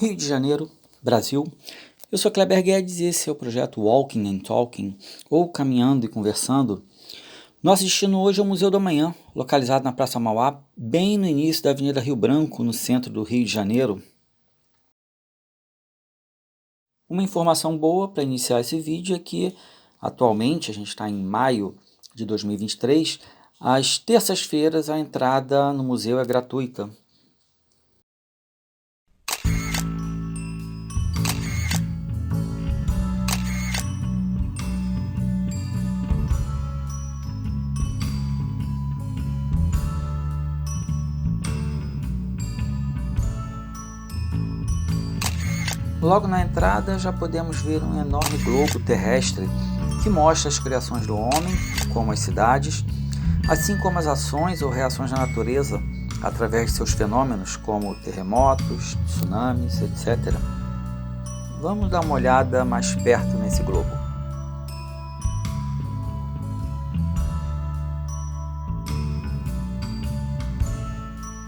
Rio de Janeiro, Brasil. Eu sou Kleber Guedes e esse é o projeto Walking and Talking, ou Caminhando e Conversando. Nosso destino hoje é o Museu do Amanhã, localizado na Praça Mauá, bem no início da Avenida Rio Branco, no centro do Rio de Janeiro. Uma informação boa para iniciar esse vídeo é que, atualmente, a gente está em maio de 2023, às terças-feiras a entrada no museu é gratuita. Logo na entrada já podemos ver um enorme globo terrestre que mostra as criações do homem, como as cidades, assim como as ações ou reações da natureza através de seus fenômenos como terremotos, tsunamis, etc. Vamos dar uma olhada mais perto nesse globo.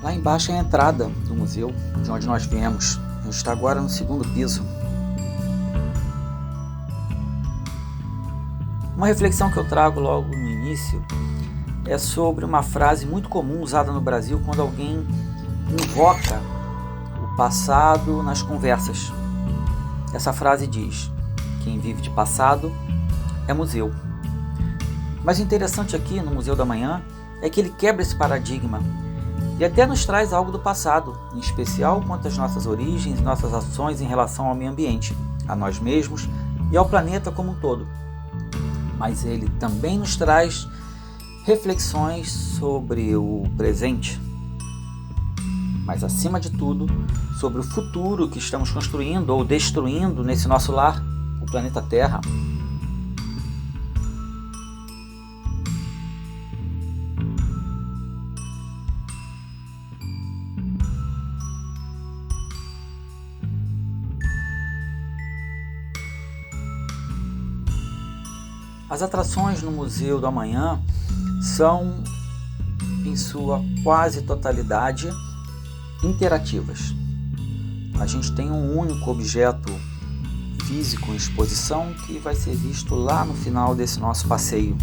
Lá embaixo é a entrada do museu, de onde nós viemos. Está agora no segundo piso. Uma reflexão que eu trago logo no início é sobre uma frase muito comum usada no Brasil quando alguém invoca o passado nas conversas. Essa frase diz: quem vive de passado é museu. Mas o interessante aqui no Museu do Amanhã é que ele quebra esse paradigma e até nos traz algo do passado, em especial quanto às nossas origens e nossas ações em relação ao meio ambiente, a nós mesmos e ao planeta como um todo. Mas ele também nos traz reflexões sobre o presente, mas acima de tudo, sobre o futuro que estamos construindo ou destruindo nesse nosso lar, o planeta Terra. As atrações no Museu do Amanhã são, em sua quase totalidade, interativas. A gente tem um único objeto físico em exposição que vai ser visto lá no final desse nosso passeio.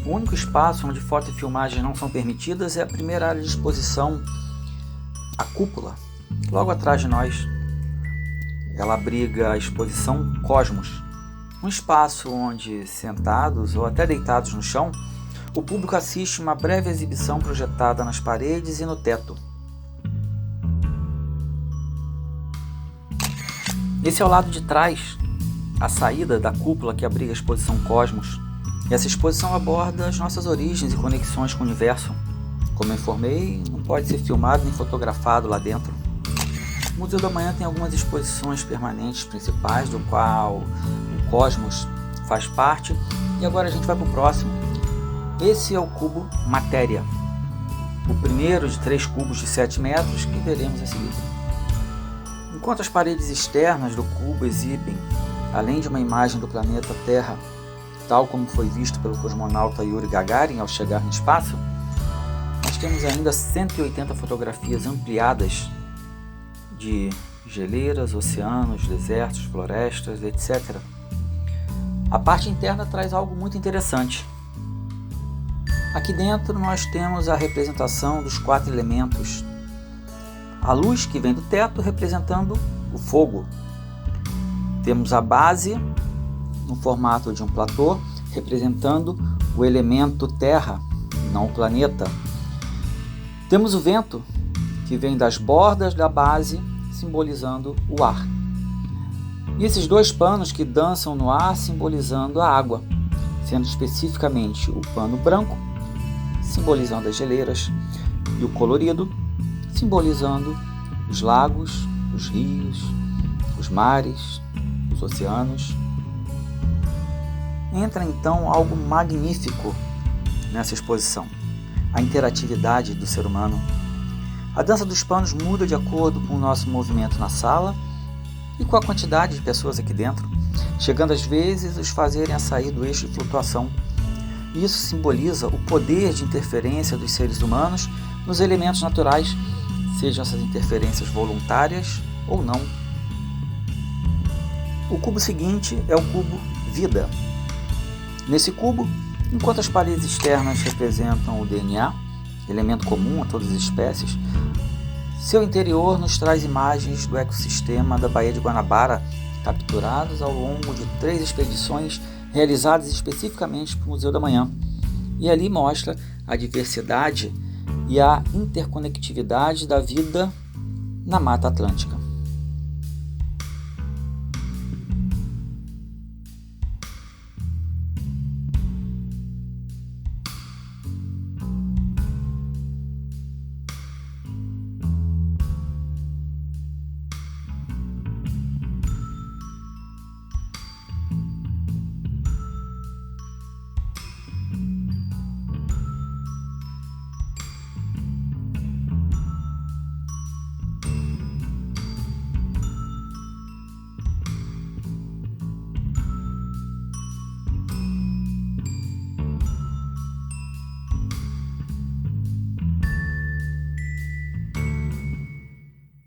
O único espaço onde foto e filmagem não são permitidas é a primeira área de exposição, a cúpula, logo atrás de nós. Ela abriga a exposição Cosmos, um espaço onde, sentados ou até deitados no chão, o público assiste uma breve exibição projetada nas paredes e no teto. Esse é o lado de trás, a saída da cúpula que abriga a exposição Cosmos. Essa exposição aborda as nossas origens e conexões com o universo. Como eu informei, não pode ser filmado nem fotografado lá dentro. O Museu do Amanhã tem algumas exposições permanentes principais, do qual o Cosmos faz parte. E agora a gente vai para o próximo. Esse é o cubo Matéria. o primeiro de 3 cubos de 7 metros que veremos a seguir. Enquanto as paredes externas do cubo exibem, além de uma imagem do planeta Terra, tal como foi visto pelo cosmonauta Yuri Gagarin ao chegar no espaço, nós temos ainda 180 fotografias ampliadas de geleiras, oceanos, desertos, florestas, etc. A parte interna traz algo muito interessante. Aqui dentro nós temos a representação dos 4 elementos. A luz que vem do teto representando o fogo. Temos a base no formato de um platô, representando o elemento terra, não o planeta. Temos o vento, que vem das bordas da base, simbolizando o ar. E esses 2 panos que dançam no ar, simbolizando a água, sendo especificamente o pano branco, simbolizando as geleiras, e o colorido, simbolizando os lagos, os rios, os mares, os oceanos. Entra então algo magnífico nessa exposição, a interatividade do ser humano. A dança dos panos muda de acordo com o nosso movimento na sala e com a quantidade de pessoas aqui dentro, chegando às vezes os fazerem a sair do eixo de flutuação. Isso simboliza o poder de interferência dos seres humanos nos elementos naturais, sejam essas interferências voluntárias ou não. O cubo seguinte é o cubo Vida. Nesse cubo, enquanto as paredes externas representam o DNA, elemento comum a todas as espécies, seu interior nos traz imagens do ecossistema da Baía de Guanabara, capturados ao longo de 3 expedições realizadas especificamente para o Museu da Manhã. E ali mostra a diversidade e a interconectividade da vida na Mata Atlântica.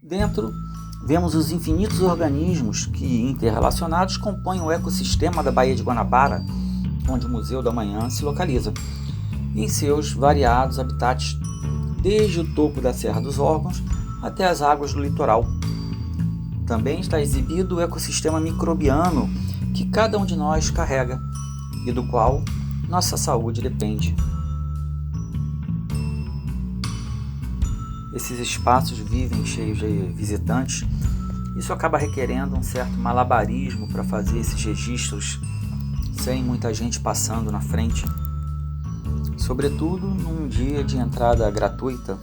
Dentro, vemos os infinitos organismos que, interrelacionados, compõem o ecossistema da Baía de Guanabara, onde o Museu da Manhã se localiza, em seus variados habitats, desde o topo da Serra dos Órgãos até as águas do litoral. Também está exibido o ecossistema microbiano que cada um de nós carrega e do qual nossa saúde depende. Esses espaços vivem cheios de visitantes. Isso acaba requerendo um certo malabarismo para fazer esses registros sem muita gente passando na frente, sobretudo num dia de entrada gratuita.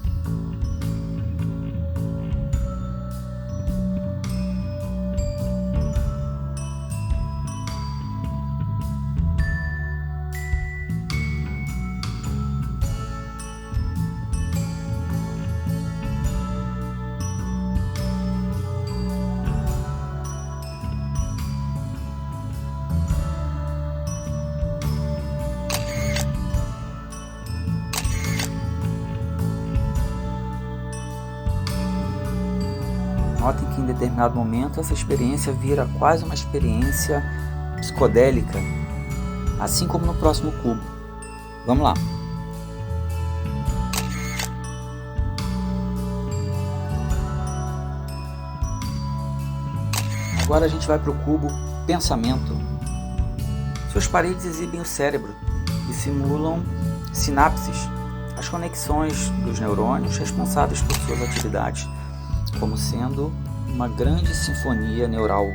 Notem que em determinado momento essa experiência vira quase uma experiência psicodélica, assim como no próximo cubo. Vamos lá! Agora a gente vai para o cubo Pensamento. Suas paredes exibem o cérebro e simulam sinapses, as conexões dos neurônios responsáveis por suas atividades, como sendo uma grande sinfonia neural.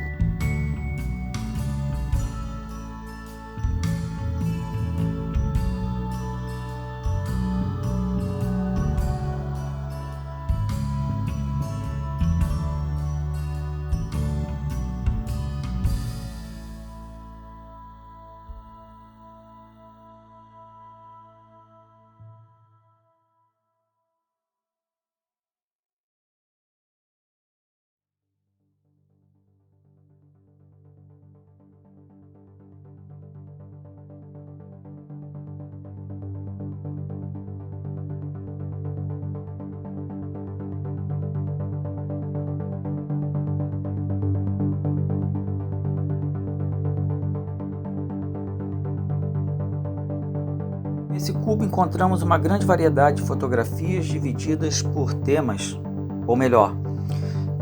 cubo encontramos uma grande variedade de fotografias divididas por temas, ou melhor,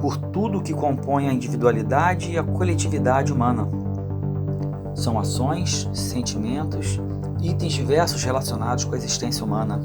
por tudo que compõe a individualidade e a coletividade humana. São ações, sentimentos, itens diversos relacionados com a existência humana.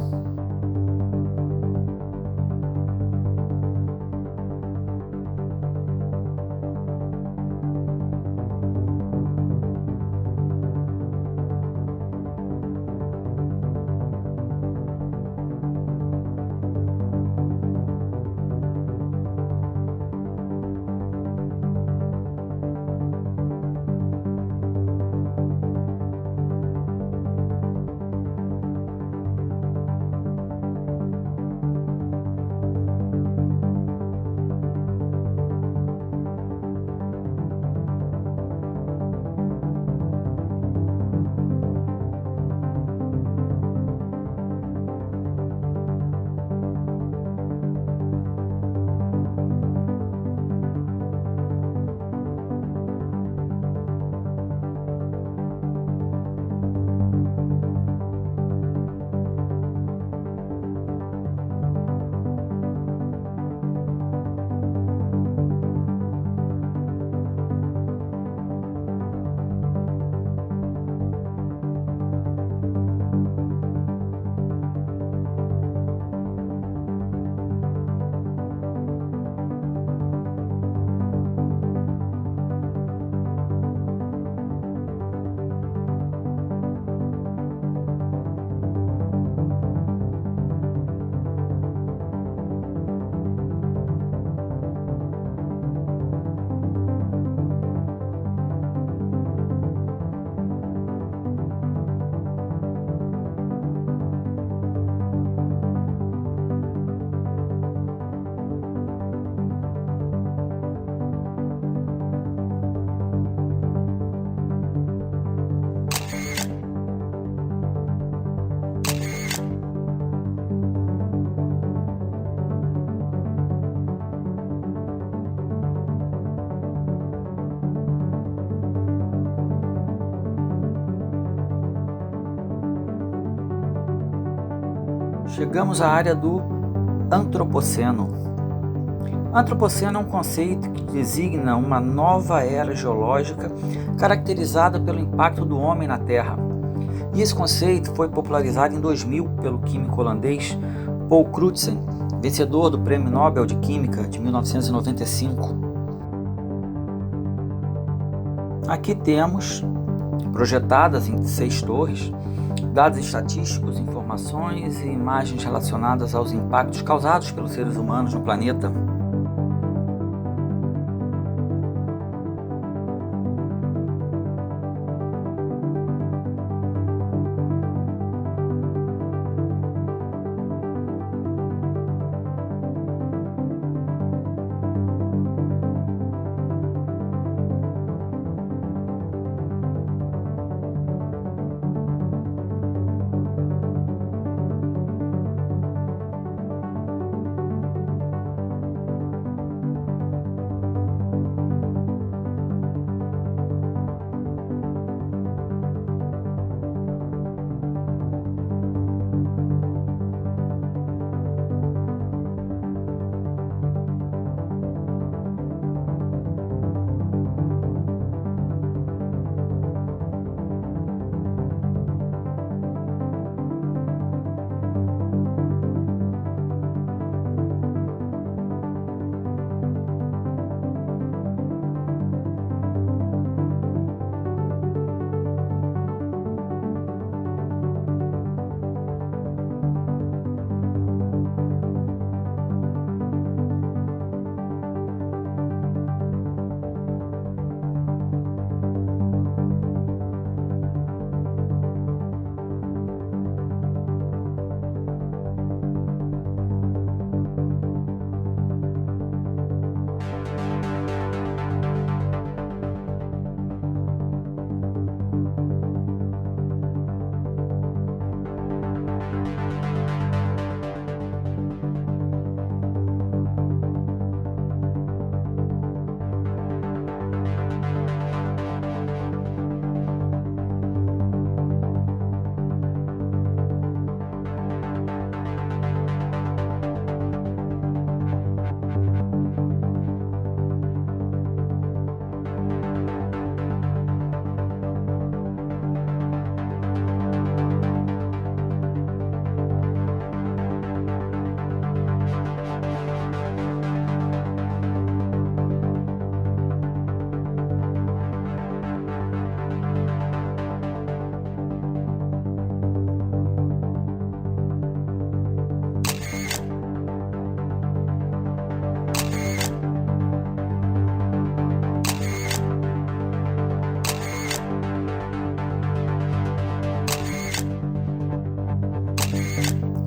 Chegamos à área do Antropoceno. Antropoceno é um conceito que designa uma nova era geológica caracterizada pelo impacto do homem na Terra. E esse conceito foi popularizado em 2000 pelo químico holandês Paul Crutzen, vencedor do Prêmio Nobel de Química de 1995. Aqui temos, projetadas em 6 torres, dados estatísticos, informações e imagens relacionadas aos impactos causados pelos seres humanos no planeta.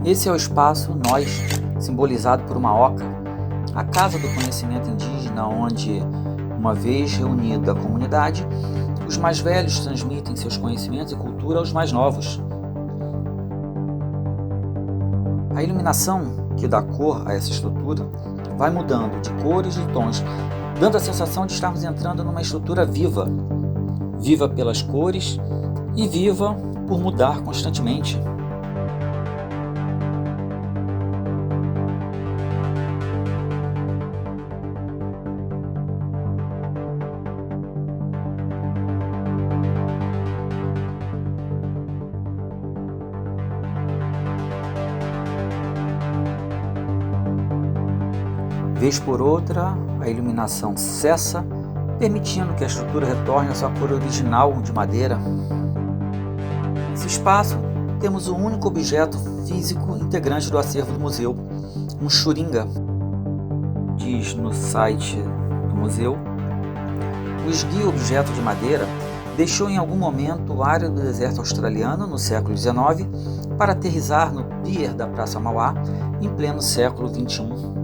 Esse é o espaço Nós, simbolizado por uma oca, a casa do conhecimento indígena, onde, uma vez reunida a comunidade, os mais velhos transmitem seus conhecimentos e cultura aos mais novos. A iluminação que dá cor a essa estrutura vai mudando de cores e tons, dando a sensação de estarmos entrando numa estrutura viva, viva pelas cores e viva por mudar constantemente. Vez por outra, a iluminação cessa, permitindo que a estrutura retorne à sua cor original de madeira. Nesse espaço, temos o único objeto físico integrante do acervo do museu, um xuringa. Diz no site do museu, o esguio objeto de madeira deixou em algum momento a área do deserto australiano no século XIX para aterrissar no pier da Praça Mauá em pleno século XXI.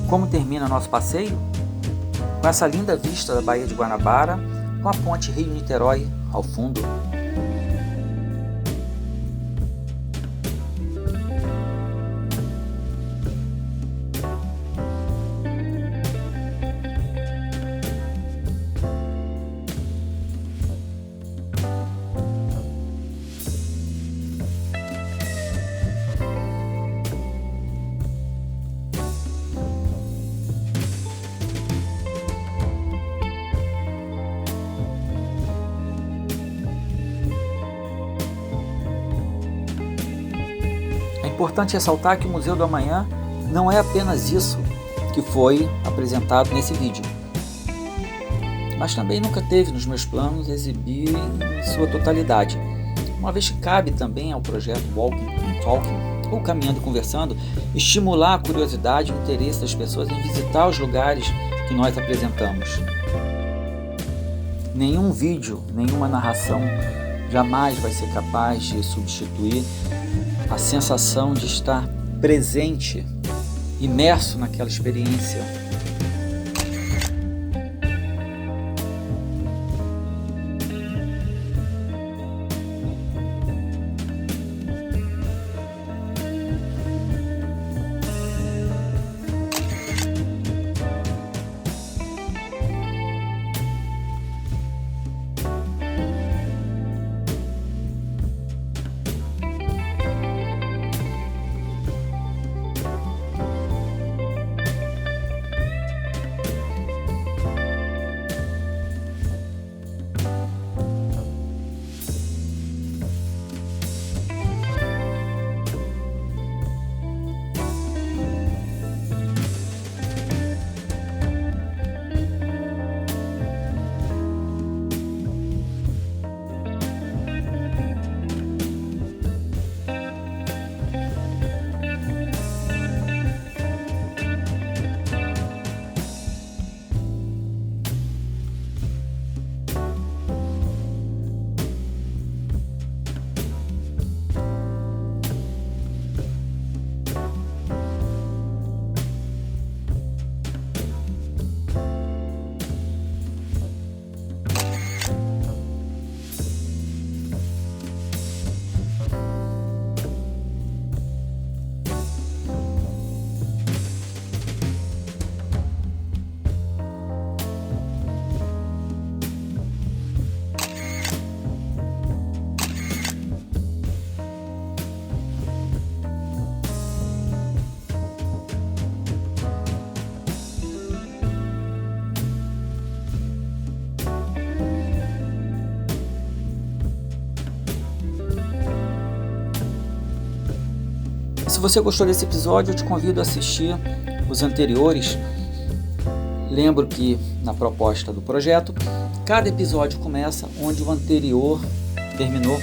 Como termina nosso passeio? Com essa linda vista da Baía de Guanabara, com a ponte Rio-Niterói ao fundo. É importante ressaltar que o Museu do Amanhã não é apenas isso que foi apresentado nesse vídeo, mas também nunca teve nos meus planos exibir em sua totalidade, uma vez que cabe também ao projeto Walking and Talking, ou Caminhando e Conversando, estimular a curiosidade e o interesse das pessoas em visitar os lugares que nós apresentamos. Nenhum vídeo, nenhuma narração jamais vai ser capaz de substituir a sensação de estar presente, imerso naquela experiência. Se você gostou desse episódio, eu te convido a assistir os anteriores. Lembro que, na proposta do projeto, cada episódio começa onde o anterior terminou.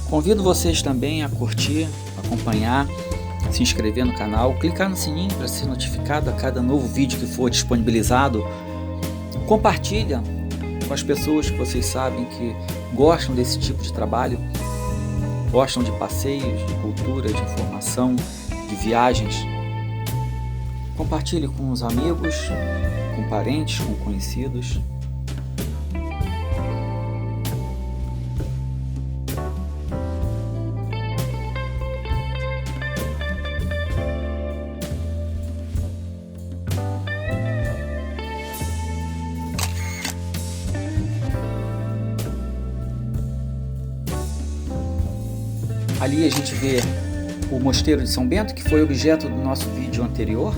Convido vocês também a curtir, acompanhar, se inscrever no canal, clicar no sininho para ser notificado a cada novo vídeo que for disponibilizado. Compartilha com as pessoas que vocês sabem que gostam desse tipo de trabalho, gostam de passeios, de cultura, de informação, de viagens. Compartilhe com os amigos, com parentes, com conhecidos. Ali a gente vê o Mosteiro de São Bento, que foi objeto do nosso vídeo anterior.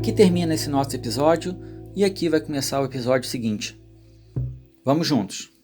Aqui termina esse nosso episódio e aqui vai começar o episódio seguinte. Vamos juntos!